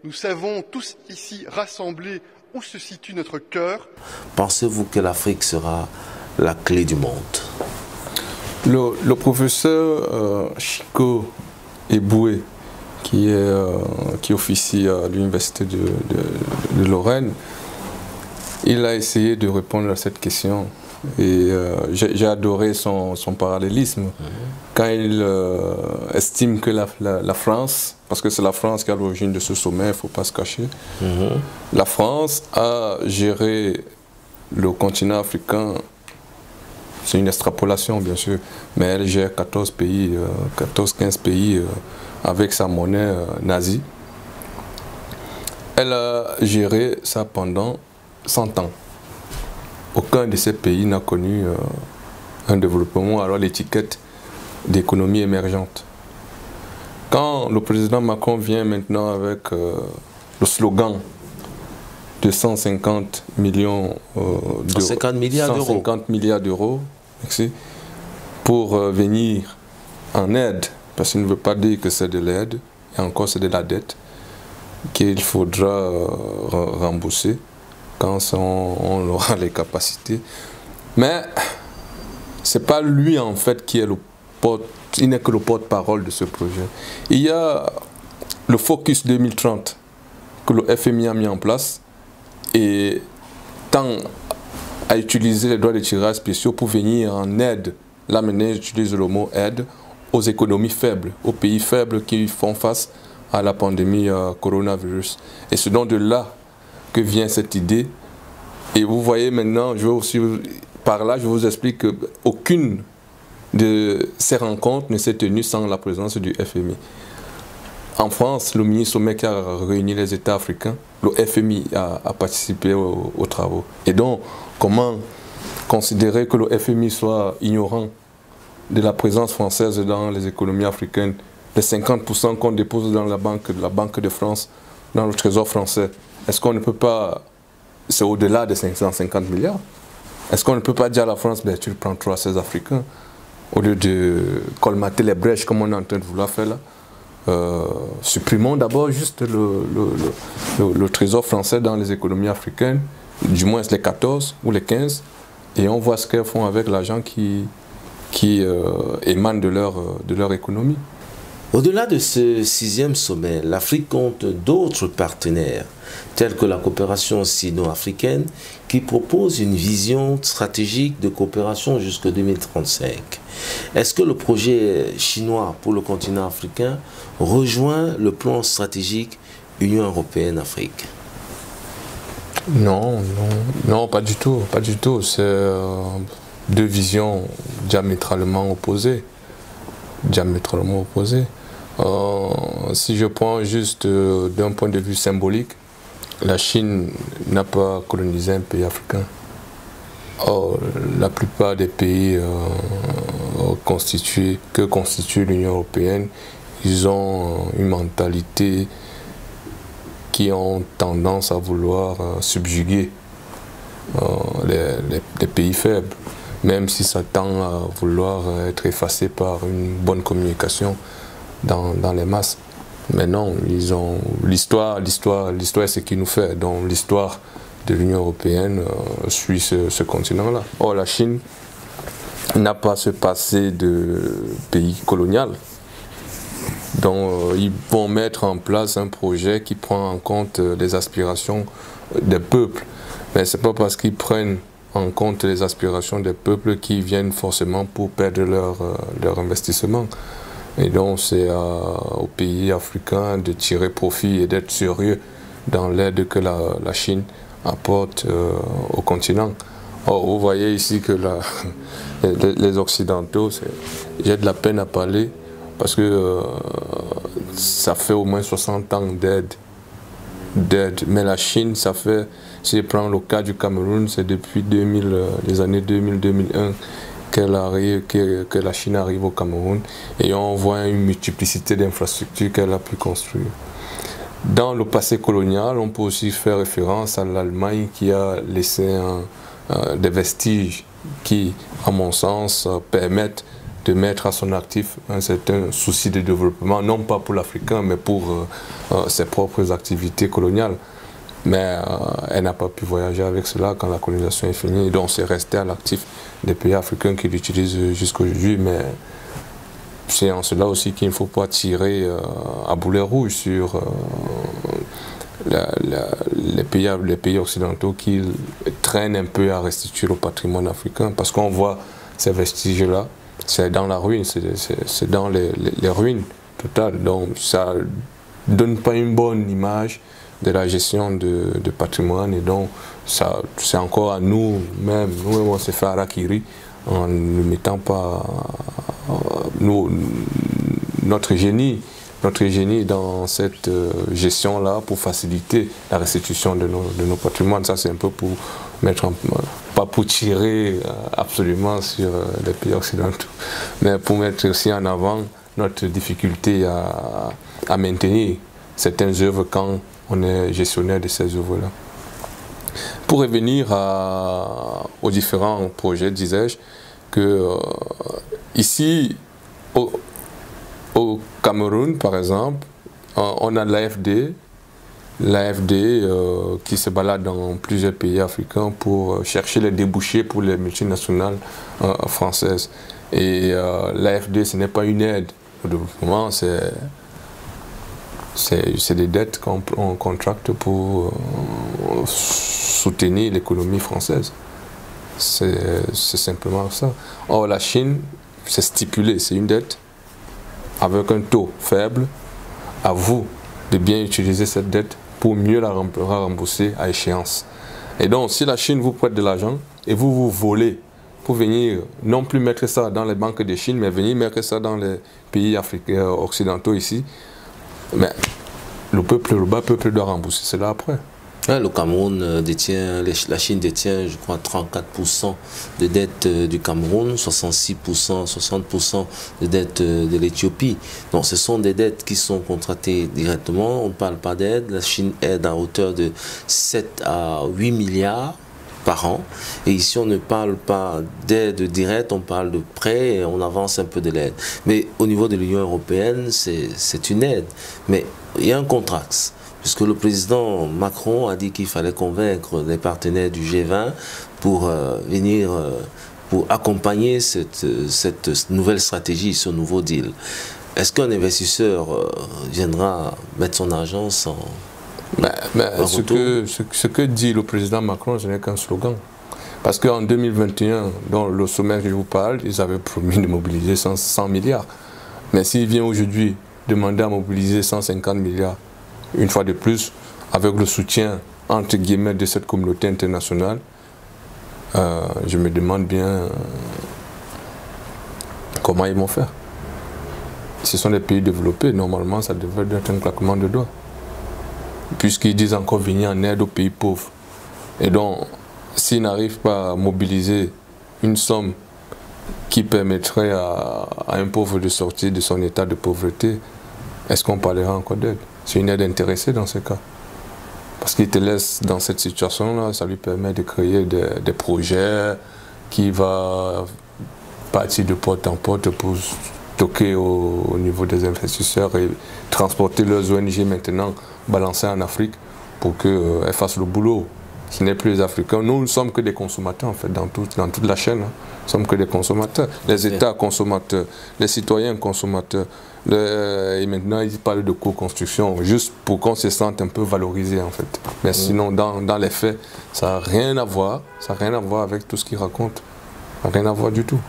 Nous savons tous ici rassemblés où se situe notre cœur. » Pensez-vous que l'Afrique sera la clé du monde? Le professeur Chico Eboué, qui officie à l'université de Lorraine, il a essayé de répondre à cette question. Et j'ai adoré son parallélisme. Quand il estime que la France, parce que c'est la France qui est à l'origine de ce sommet, il ne faut pas se cacher, la France a géré le continent africain, c'est une extrapolation bien sûr, mais elle gère 14-15 pays avec sa monnaie nazie. Elle a géré ça pendant 100 ans. Aucun de ces pays n'a connu un développement, alors l'étiquette d'économie émergente. Quand le président Macron vient maintenant avec le slogan de 150 millions d'euros, 150 milliards d'euros. 150 milliards d'euros, pour venir en aide, parce qu'il ne veut pas dire que c'est de l'aide, et encore c'est de la dette qu'il faudra rembourser quand on aura les capacités. Mais ce n'est pas lui en fait qui est le n'est que le porte-parole de ce projet. Il y a le Focus 2030 que le FMI a mis en place et tend à utiliser les droits de tirage spéciaux pour venir en aide, là maintenant j'utilise le mot aide, aux économies faibles, aux pays faibles qui font face à la pandémie coronavirus. Et c'est donc de là que vient cette idée. Et vous voyez maintenant, je vais aussi, par là, je vous explique qu'aucune de ces rencontres ne s'est tenue sans la présence du FMI. En France, le mini-sommet qui a réuni les États africains, le FMI a participé aux travaux. Et donc, comment considérer que le FMI soit ignorant de la présence française dans les économies africaines, les 50% qu'on dépose dans la Banque de France, dans le Trésor français? Est-ce qu'on ne peut pas, c'est au-delà de 550 milliards, est-ce qu'on ne peut pas dire à la France, ben, tu prends 316 Africains, au lieu de colmater les brèches comme on est en train de vouloir faire là? Supprimons d'abord juste le Trésor français dans les économies africaines, du moins les 14 ou les 15, et on voit ce qu'elles font avec l'argent qui émane de leur économie. Au-delà de ce 6e sommet, l'Afrique compte d'autres partenaires, tels que la coopération sino-africaine, qui propose une vision stratégique de coopération jusqu'en 2035. Est-ce que le projet chinois pour le continent africain rejoint le plan stratégique Union européenne-Afrique? Non, pas du tout. C'est deux visions diamétralement opposées. Si je prends juste d'un point de vue symbolique, la Chine n'a pas colonisé un pays africain. Or, la plupart des pays que constitue l'Union européenne, ils ont une mentalité qui ont tendance à vouloir subjuguer les pays faibles, même si ça tend à vouloir être effacé par une bonne communication dans les masses. Mais non, l'histoire est ce qui nous fait. Donc l'histoire de l'Union européenne suit ce continent-là. Or, la Chine n'a pas ce passé de pays colonial. Donc ils vont mettre en place un projet qui prend en compte les aspirations des peuples. Mais ce n'est pas parce qu'ils prennent en compte les aspirations des peuples qui viennent forcément pour perdre leur investissement. Et donc c'est aux pays africains de tirer profit et d'être sérieux dans l'aide que la Chine apporte au continent. Or, vous voyez ici que les Occidentaux, j'ai de la peine à parler parce que ça fait au moins 60 ans d'aide. Mais la Chine, ça fait, si je prends le cas du Cameroun, c'est depuis les années 2000-2001 que la Chine arrive au Cameroun et on voit une multiplicité d'infrastructures qu'elle a pu construire. Dans le passé colonial, on peut aussi faire référence à l'Allemagne qui a laissé des vestiges qui, à mon sens, permettent de mettre à son actif un certain souci de développement, non pas pour l'Africain, mais pour ses propres activités coloniales. Mais elle n'a pas pu voyager avec cela quand la colonisation est finie, donc c'est resté à l'actif des pays africains qui l'utilisent jusqu'aujourd'hui. Mais c'est en cela aussi qu'il ne faut pas tirer à boulet rouge sur les pays occidentaux qui traînent un peu à restituer le patrimoine africain, parce qu'on voit ces vestiges-là, c'est dans la ruine, c'est dans les ruines totales. Donc ça ne donne pas une bonne image de la gestion de patrimoine, et donc c'est encore à nous-mêmes, on s'est fait harakiri en ne mettant pas notre génie dans cette gestion-là pour faciliter la restitution de nos patrimoines. Ça, c'est un peu pour mettre pas pour tirer absolument sur les pays occidentaux, mais pour mettre aussi en avant notre difficulté à maintenir certaines œuvres quand on est gestionnaire de ces œuvres-là. Pour revenir aux différents projets, disais-je, que ici, au Cameroun, par exemple, on a l'AFD l'AFD qui se balade dans plusieurs pays africains pour chercher les débouchés pour les multinationales françaises. Et l'AFD, ce n'est pas une aide au développement, c'est des dettes qu'on contracte pour soutenir l'économie française. C'est simplement ça. Or, la Chine, c'est stipulé, c'est une dette avec un taux faible. À vous de bien utiliser cette dette pour mieux la rembourser à échéance. Et donc, si la Chine vous prête de l'argent et vous volez pour venir non plus mettre ça dans les banques de Chine, mais venir mettre ça dans les pays africains occidentaux ici, mais le bas peuple doit rembourser cela après. Ouais, le Cameroun détient, la Chine détient, je crois, 34% de dette du Cameroun, 66%, 60% de dette de l'Éthiopie. Donc ce sont des dettes qui sont contractées directement, on ne parle pas d'aide. La Chine aide à hauteur de 7 à 8 milliards par an. Et ici, on ne parle pas d'aide directe, on parle de prêts et on avance un peu de l'aide. Mais au niveau de l'Union européenne, c'est une aide. Mais il y a un contraste. Puisque le président Macron a dit qu'il fallait convaincre les partenaires du G20 pour venir, pour accompagner cette nouvelle stratégie, ce nouveau deal. Est-ce qu'un investisseur viendra mettre son argent sans ce que dit le président Macron, ce n'est qu'un slogan. Parce qu'en 2021, dans le sommet que je vous parle, ils avaient promis de mobiliser 100 milliards. Mais s'il vient aujourd'hui demander à mobiliser 150 milliards, une fois de plus, avec le soutien, entre guillemets, de cette communauté internationale, je me demande bien comment ils vont faire. Ce sont des pays développés, normalement, ça devrait être un claquement de doigts. Puisqu'ils disent encore venir en aide aux pays pauvres. Et donc, s'ils n'arrivent pas à mobiliser une somme qui permettrait à un pauvre de sortir de son état de pauvreté, est-ce qu'on parlera encore d'aide? C'est une aide intéressée dans ce cas. Parce qu'il te laisse dans cette situation-là, ça lui permet de créer des projets qui vont partir de porte en porte pour stocker au niveau des investisseurs et transporter leurs ONG maintenant, balancer en Afrique pour qu'elles fassent le boulot. Ce n'est plus les Africains. Nous ne sommes que des consommateurs en fait, dans toute la chaîne. Hein. Nous sommes que des consommateurs. Les États consommateurs, les citoyens consommateurs. Et maintenant, ils parlent de co-construction, juste pour qu'on se sente un peu valorisé en fait. Mais sinon, dans les faits, ça n'a rien à voir. Ça n'a rien à voir avec tout ce qu'ils racontent. Ça n'a rien à voir du tout.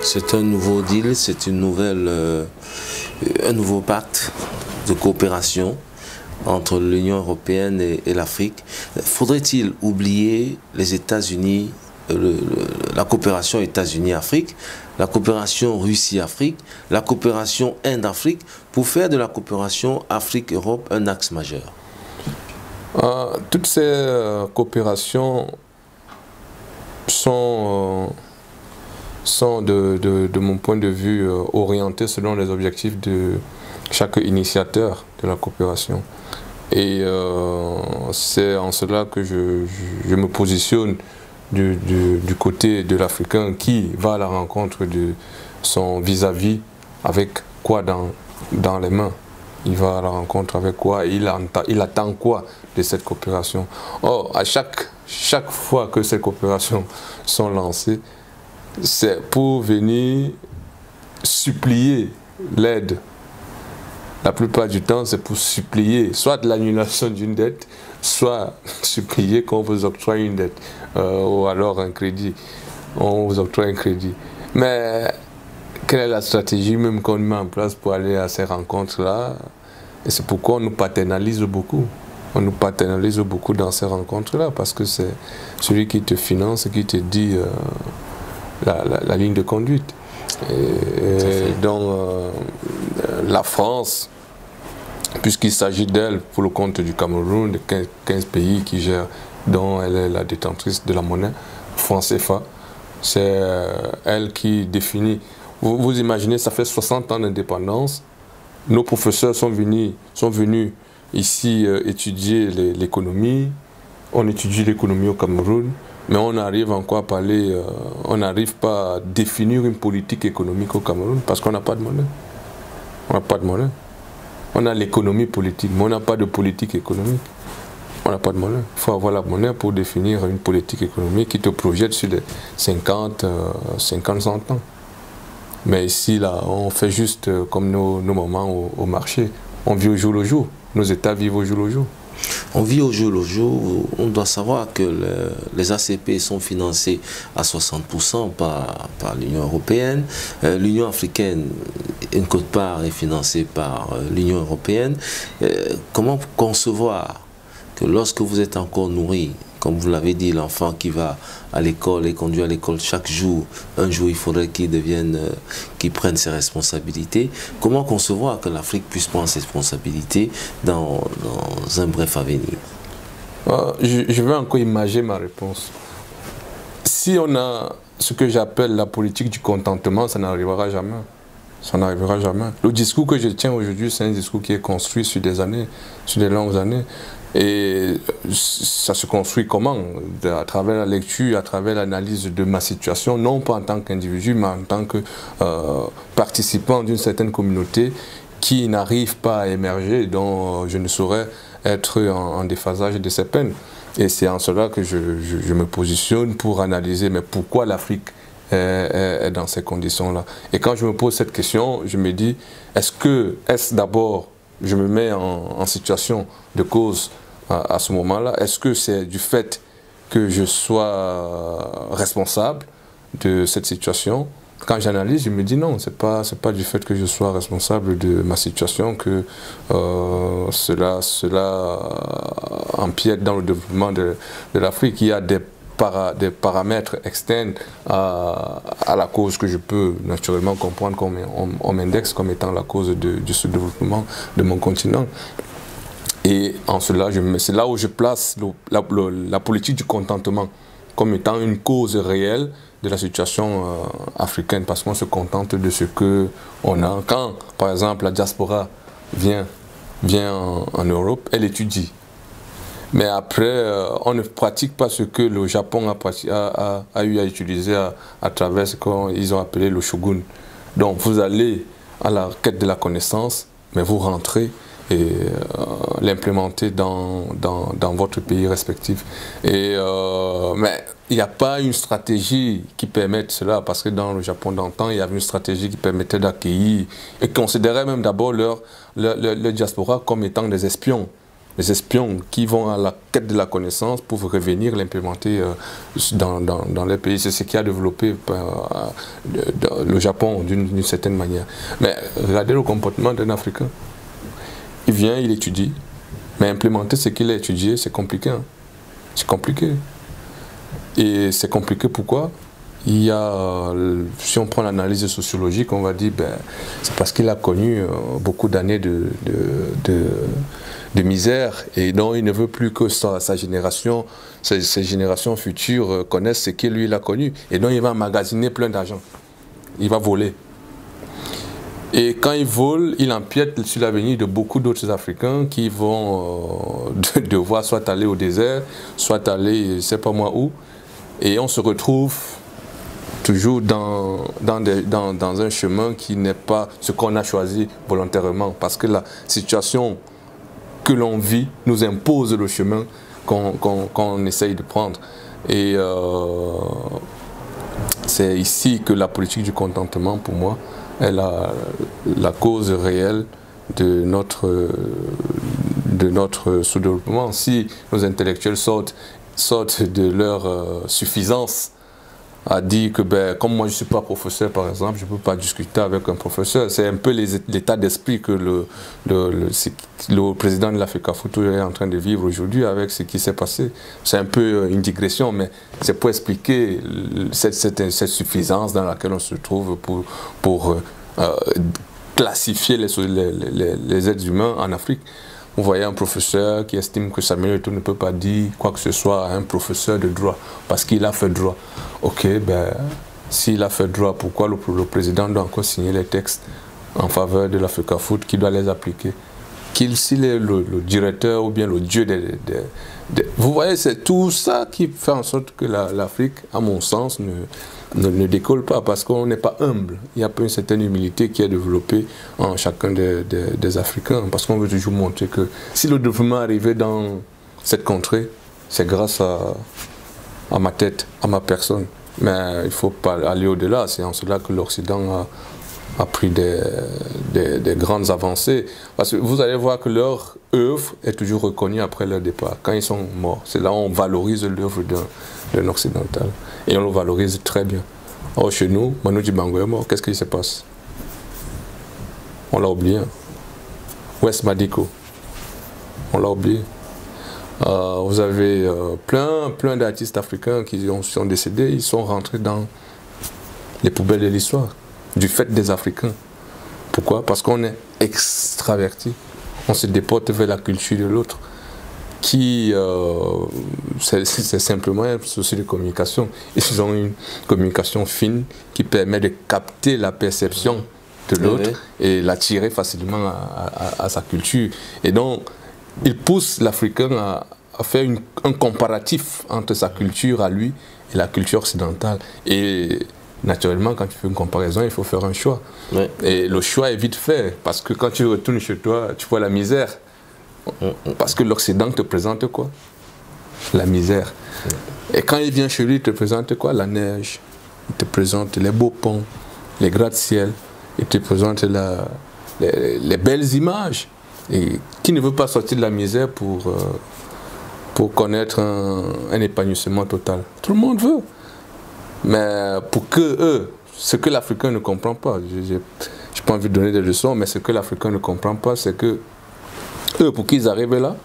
C'est un nouveau deal, c'est une nouvelle, un nouveau pacte de coopération entre l'Union européenne et l'Afrique. Faudrait-il oublier les États-Unis, la coopération États-Unis-Afrique, la coopération Russie-Afrique, la coopération Inde-Afrique, pour faire de la coopération Afrique-Europe un axe majeur? Toutes ces coopérations sont de mon point de vue orientées selon les objectifs de chaque initiateur de la coopération. Et c'est en cela que je me positionne du côté de l'Africain qui va à la rencontre de son vis-à-vis avec quoi dans les mains. Il va à la rencontre avec quoi, il attend quoi de cette coopération. Or, à chaque fois que ces coopérations sont lancées, c'est pour venir supplier l'aide. La plupart du temps, c'est pour supplier soit de l'annulation d'une dette, soit supplier qu'on vous octroie une dette, ou alors un crédit. On vous octroie un crédit. Mais quelle est la stratégie même qu'on met en place pour aller à ces rencontres-là? Et c'est pourquoi on nous paternalise beaucoup. On nous paternalise beaucoup dans ces rencontres-là, parce que c'est celui qui te finance, qui te dit la ligne de conduite. Et donc, la France, puisqu'il s'agit d'elle pour le compte du Cameroun, de 15 pays qui gèrent, dont elle est la détentrice de la monnaie, franc CFA, c'est elle qui définit. Vous imaginez, ça fait 60 ans d'indépendance, nos professeurs sont venus ici étudier l'économie, on étudie l'économie au Cameroun, mais on arrive encore à parler, on n'arrive pas à définir une politique économique au Cameroun parce qu'on n'a pas de monnaie. On n'a pas de monnaie. On a l'économie politique, mais on n'a pas de politique économique. On n'a pas de monnaie. Il faut avoir la monnaie pour définir une politique économique qui te projette sur les 50, 100 ans. Mais ici, là, on fait juste comme nos mamans au marché. On vit au jour le jour. Nos États vivent au jour le jour. On vit au jour le jour. On doit savoir que les ACP sont financés à 60% par l'Union européenne. L'Union africaine, une quote-part est financée par l'Union européenne. Comment concevoir que lorsque vous êtes encore nourri, comme vous l'avez dit, l'enfant qui va à l'école et conduit à l'école chaque jour, un jour il faudrait qu'il prenne ses responsabilités. Comment concevoir que l'Afrique puisse prendre ses responsabilités dans un bref avenir? Je vais encore imaginer ma réponse. Si on a ce que j'appelle la politique du contentement, ça n'arrivera jamais. Ça n'arrivera jamais. Le discours que je tiens aujourd'hui, c'est un discours qui est construit sur des années, sur des longues années. Et ça se construit comment? À travers la lecture, à travers l'analyse de ma situation, non pas en tant qu'individu, mais en tant que participant d'une certaine communauté qui n'arrive pas à émerger, dont je ne saurais être en déphasage de ses peines. Et c'est en cela que je me positionne pour analyser, mais pourquoi l'Afrique est dans ces conditions-là? Et quand je me pose cette question, je me dis, est-ce d'abord, je me mets en situation de cause à ce moment-là, est-ce que c'est du fait que je sois responsable de cette situation? Quand j'analyse, je me dis non, c'est pas du fait que je sois responsable de ma situation que cela empiète dans le développement de l'Afrique. Il y a des paramètres externes à la cause que je peux naturellement comprendre comme on m'indexe comme étant la cause du sous-développement de mon continent. Et en cela, c'est là où je place la politique du contentement comme étant une cause réelle de la situation africaine, parce qu'on se contente de ce qu'on a. Quand, par exemple, la diaspora vient en Europe, elle étudie. Mais après, on ne pratique pas ce que le Japon a eu à utiliser à travers ce qu'ils ont appelé le shogun. Donc vous allez à la quête de la connaissance, mais vous rentrez et l'implémenter dans votre pays respectif. Mais il n'y a pas une stratégie qui permette cela, parce que dans le Japon d'antan, il y avait une stratégie qui permettait d'accueillir et considérait même d'abord leur diaspora comme étant des espions. Les espions qui vont à la quête de la connaissance pour revenir l'implémenter dans les pays. C'est ce qui a développé le Japon d'une certaine manière. Mais regardez le comportement d'un Africain. Il vient, il étudie, mais implémenter ce qu'il a étudié, c'est compliqué. Hein. C'est compliqué. Et c'est compliqué pourquoi? Il y a, si on prend l'analyse sociologique, on va dire c'est parce qu'il a connu beaucoup d'années de misère, et donc il ne veut plus que sa génération, ses générations futures connaissent ce qu'il lui a connu, et donc il va emmagasiner plein d'argent, il va voler. Et quand il vole, il empiète sur l'avenir de beaucoup d'autres Africains qui vont devoir soit aller au désert, soit aller, je ne sais pas moi où, et on se retrouve toujours dans un chemin qui n'est pas ce qu'on a choisi volontairement, parce que la situation que l'on vit nous impose le chemin qu'on essaye de prendre. Et c'est ici que la politique du contentement, pour moi, est la cause réelle de notre sous-développement. Si nos intellectuels sortent de leur suffisance à dire que, comme moi je ne suis pas professeur par exemple, je ne peux pas discuter avec un professeur. C'est un peu l'état d'esprit que le président de l'Africafoot est en train de vivre aujourd'hui avec ce qui s'est passé. C'est un peu une digression, mais c'est pour expliquer cette suffisance dans laquelle on se trouve pour classifier les êtres humains en Afrique. Vous voyez un professeur qui estime que Samuel Eto'o ne peut pas dire quoi que ce soit à un professeur de droit parce qu'il a fait droit. Ok, s'il a fait droit, pourquoi le président doit encore signer les textes en faveur de l'Africafoot qui doit les appliquer? s'il est le directeur ou bien le dieu vous voyez, c'est tout ça qui fait en sorte que l'Afrique, à mon sens, ne décolle pas parce qu'on n'est pas humble. Il y a pas une certaine humilité qui est développée en chacun des Africains parce qu'on veut toujours montrer que si le développement arrivait dans cette contrée, c'est grâce à ma tête, à ma personne. Mais il ne faut pas aller au-delà. C'est en cela que l'Occident a pris des grandes avancées. Parce que vous allez voir que leur œuvre est toujours reconnue après leur départ, quand ils sont morts. C'est là où on valorise l'œuvre d'un occidental. Et on le valorise très bien. Or, chez nous, Manu Dibango est mort. Qu'est-ce qui se passe? On l'a oublié. Wes Madiko, on l'a oublié. Vous avez plein d'artistes africains qui sont décédés, ils sont rentrés dans les poubelles de l'histoire, du fait des Africains. Pourquoi? Parce qu'on est extraverti, on se déporte vers la culture de l'autre, qui c'est simplement un souci de communication. Ils ont une communication fine qui permet de capter la perception de l'autre et l'attirer facilement à sa culture. Et donc, il pousse l'Africain à faire un comparatif entre sa culture à lui et la culture occidentale. Et naturellement, quand tu fais une comparaison, il faut faire un choix. Ouais. Et le choix est vite fait, parce que quand tu retournes chez toi, tu vois la misère. Parce que l'Occident te présente quoi? La misère. Et quand il vient chez lui, il te présente quoi? La neige. Il te présente les beaux ponts, les gratte-ciel. Il te présente les belles images. Et qui ne veut pas sortir de la misère pour connaître un épanouissement total? Tout le monde veut. Mais pour que eux, ce que l'Africain ne comprend pas, je n'ai pas envie de donner des leçons, mais ce que l'Africain ne comprend pas, c'est que eux, pour qu'ils arrivent là,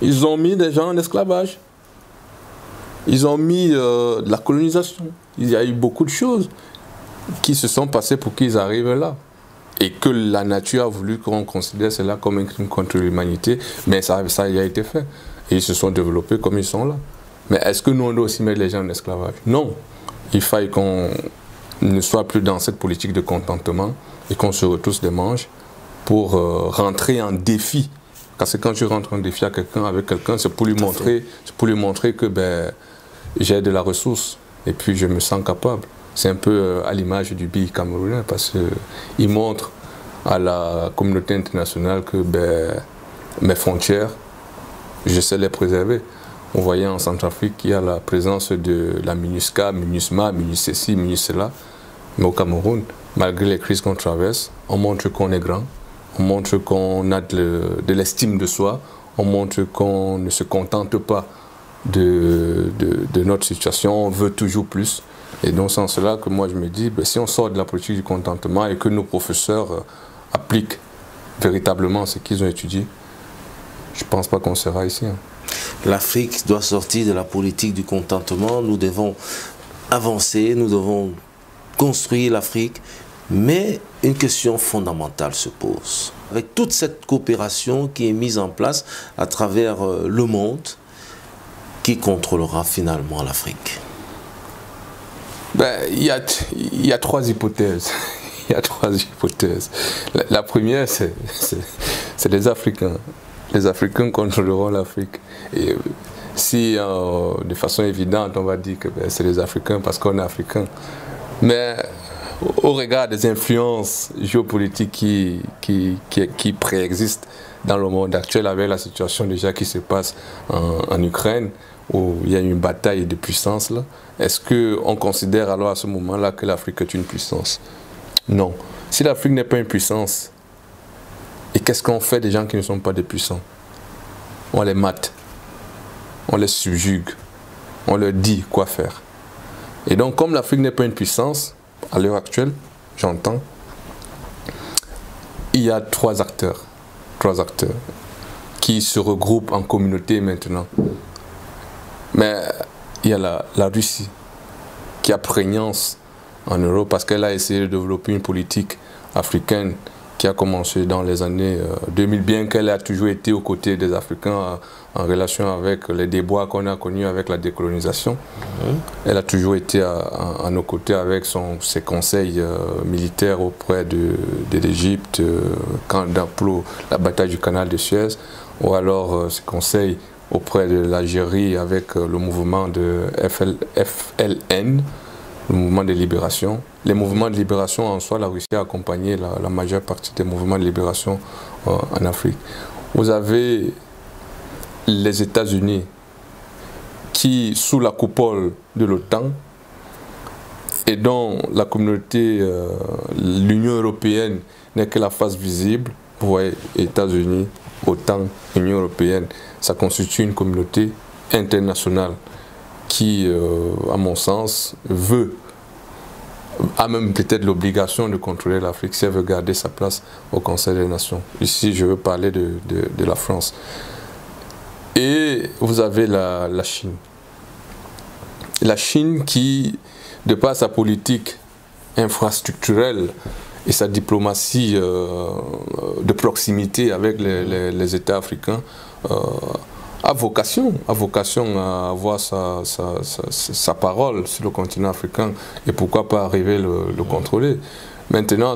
ils ont mis des gens en esclavage. Ils ont mis de la colonisation. Il y a eu beaucoup de choses qui se sont passées pour qu'ils arrivent là. Et que la nature a voulu qu'on considère cela comme un crime contre l'humanité, mais ça y a été fait. Et ils se sont développés comme ils sont là. Mais est-ce que nous, on doit aussi mettre les gens en esclavage? Non. Il faille qu'on ne soit plus dans cette politique de contentement et qu'on se retrousse les manches pour rentrer en défi. Parce que quand tu rentres en défi avec quelqu'un, c'est pour lui montrer que j'ai de la ressource et puis je me sens capable. C'est un peu à l'image du BI camerounais parce qu'il montre à la communauté internationale que mes frontières, je sais les préserver. On voyait en Centrafrique qu'il y a la présence de la MINUSCA, MINUSMA, MINUSCECI, MINUSCELA. Mais au Cameroun, malgré les crises qu'on traverse, on montre qu'on est grand, on montre qu'on a de l'estime de soi, on montre qu'on ne se contente pas de notre situation, on veut toujours plus. Et donc c'est en cela que moi je me dis, si on sort de la politique du contentement et que nos professeurs appliquent véritablement ce qu'ils ont étudié, je ne pense pas qu'on sera ici. L'Afrique doit sortir de la politique du contentement, nous devons avancer, nous devons construire l'Afrique, mais une question fondamentale se pose. Avec toute cette coopération qui est mise en place à travers le monde, qui contrôlera finalement l'Afrique? Il y a trois hypothèses. Il y a trois hypothèses. La première, c'est les Africains. Les Africains contrôleront l'Afrique. Et si, de façon évidente, on va dire que c'est les Africains parce qu'on est Africains. Mais au regard des influences géopolitiques qui préexistent dans le monde actuel, avec la situation déjà qui se passe en Ukraine, où il y a une bataille de puissance, est-ce qu'on considère alors à ce moment-là que l'Afrique est une puissance? Non. Si l'Afrique n'est pas une puissance, et qu'est-ce qu'on fait des gens qui ne sont pas des puissants? On les mate, on les subjugue, on leur dit quoi faire. Et donc comme l'Afrique n'est pas une puissance, à l'heure actuelle, j'entends, il y a trois acteurs qui se regroupent en communauté maintenant. Mais il y a la Russie qui a prégnance en Europe parce qu'elle a essayé de développer une politique africaine qui a commencé dans les années 2000, bien qu'elle a toujours été aux côtés des Africains en relation avec les déboires qu'on a connus avec la décolonisation. Elle a toujours été à nos côtés avec ses conseils militaires auprès de l'Égypte, pour la bataille du canal de Suez, ou alors ses conseils auprès de l'Algérie avec le mouvement de FLN, le mouvement de libération. Les mouvements de libération en soi, la Russie a accompagné la majeure partie des mouvements de libération en Afrique. Vous avez les États-Unis qui, sous la coupole de l'OTAN, et dont la communauté, l'Union européenne n'est que la face visible. Vous voyez, États-Unis, OTAN, Union européenne, ça constitue une communauté internationale qui, à mon sens, a même peut-être l'obligation de contrôler l'Afrique si elle veut garder sa place au Conseil des Nations. Ici, je veux parler de la France. Et vous avez la Chine. La Chine qui, de par sa politique infrastructurelle et sa diplomatie de proximité avec les États africains, a vocation à avoir sa parole sur le continent africain et pourquoi pas arriver le contrôler. Maintenant,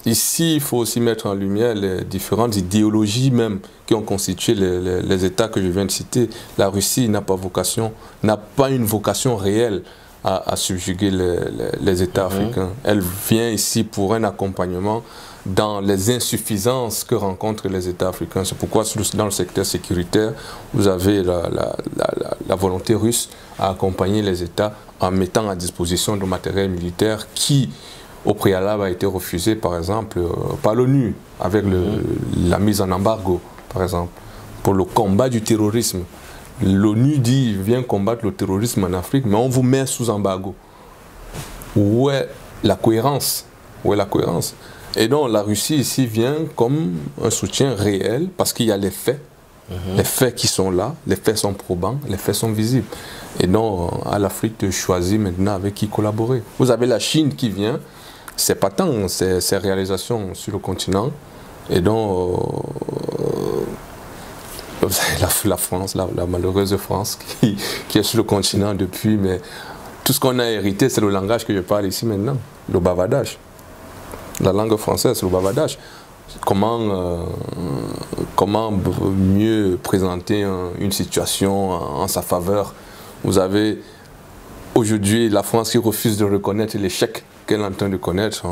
ici, il faut aussi mettre en lumière les différentes idéologies même qui ont constitué les États que je viens de citer. La Russie n'a pas une vocation réelle à subjuguer les États africains. Elle vient ici pour un accompagnement dans les insuffisances que rencontrent les États africains. C'est pourquoi dans le secteur sécuritaire, vous avez la volonté russe à accompagner les États en mettant à disposition de matériel militaire qui, au préalable, a été refusé, par exemple, par l'ONU, avec la mise en embargo, par exemple, pour le combat du terrorisme. L'ONU dit, viens combattre le terrorisme en Afrique, mais on vous met sous embargo. Où est la cohérence? Où est la cohérence? Et donc la Russie ici vient comme un soutien réel parce qu'il y a les faits. Les faits qui sont là, les faits sont probants, les faits sont visibles. Et donc à l'Afrique de choisir maintenant avec qui collaborer. Vous avez la Chine qui vient, c'est pas tant ses réalisations sur le continent. Et donc la France, la malheureuse France qui est sur le continent depuis, mais tout ce qu'on a hérité, c'est le langage que je parle ici maintenant, le bavardage. La langue française, c'est le bavardage. Comment mieux présenter une situation en sa faveur? Vous avez aujourd'hui la France qui refuse de reconnaître l'échec qu'elle est en train de connaître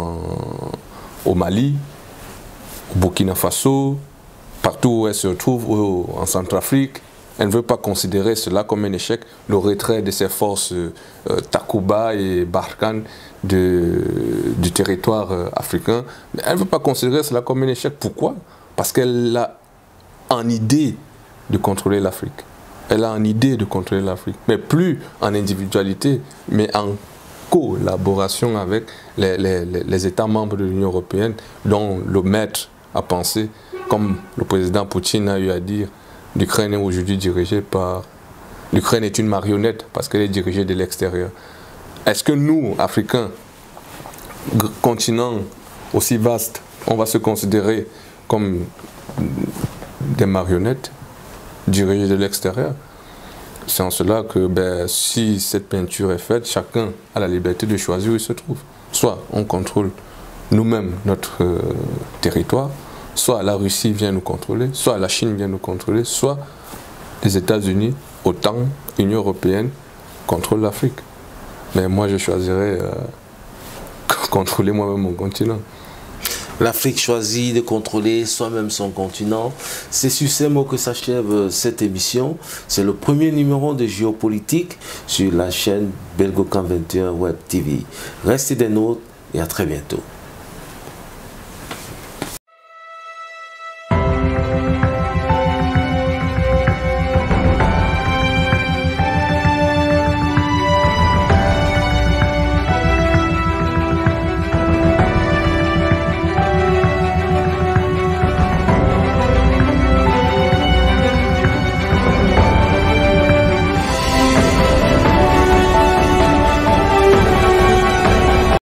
au Mali, au Burkina Faso, partout où elle se trouve, en Centrafrique. Elle ne veut pas considérer cela comme un échec, le retrait de ses forces Takuba et Barkhane du territoire africain. Mais elle ne veut pas considérer cela comme un échec. Pourquoi? Parce qu'elle a en idée de contrôler l'Afrique. Elle a en idée de contrôler l'Afrique. Mais plus en individualité, mais en collaboration avec les États membres de l'Union européenne, dont le maître a pensé, comme le président Poutine a eu à dire, l'Ukraine est aujourd'hui dirigée par... L'Ukraine est une marionnette parce qu'elle est dirigée de l'extérieur. Est-ce que nous, Africains, continent aussi vaste, on va se considérer comme des marionnettes dirigées de l'extérieur? C'est en cela que si cette peinture est faite, chacun a la liberté de choisir où il se trouve. Soit on contrôle nous-mêmes notre territoire, soit la Russie vient nous contrôler, soit la Chine vient nous contrôler, soit les États-Unis, OTAN, Union européenne contrôlent l'Afrique. Mais moi, je choisirais contrôler moi-même mon continent. L'Afrique choisit de contrôler soi-même son continent. C'est sur ces mots que s'achève cette émission. C'est le premier numéro de Géopolitique sur la chaîne Belgocam 21 Web TV. Restez des nôtres et à très bientôt.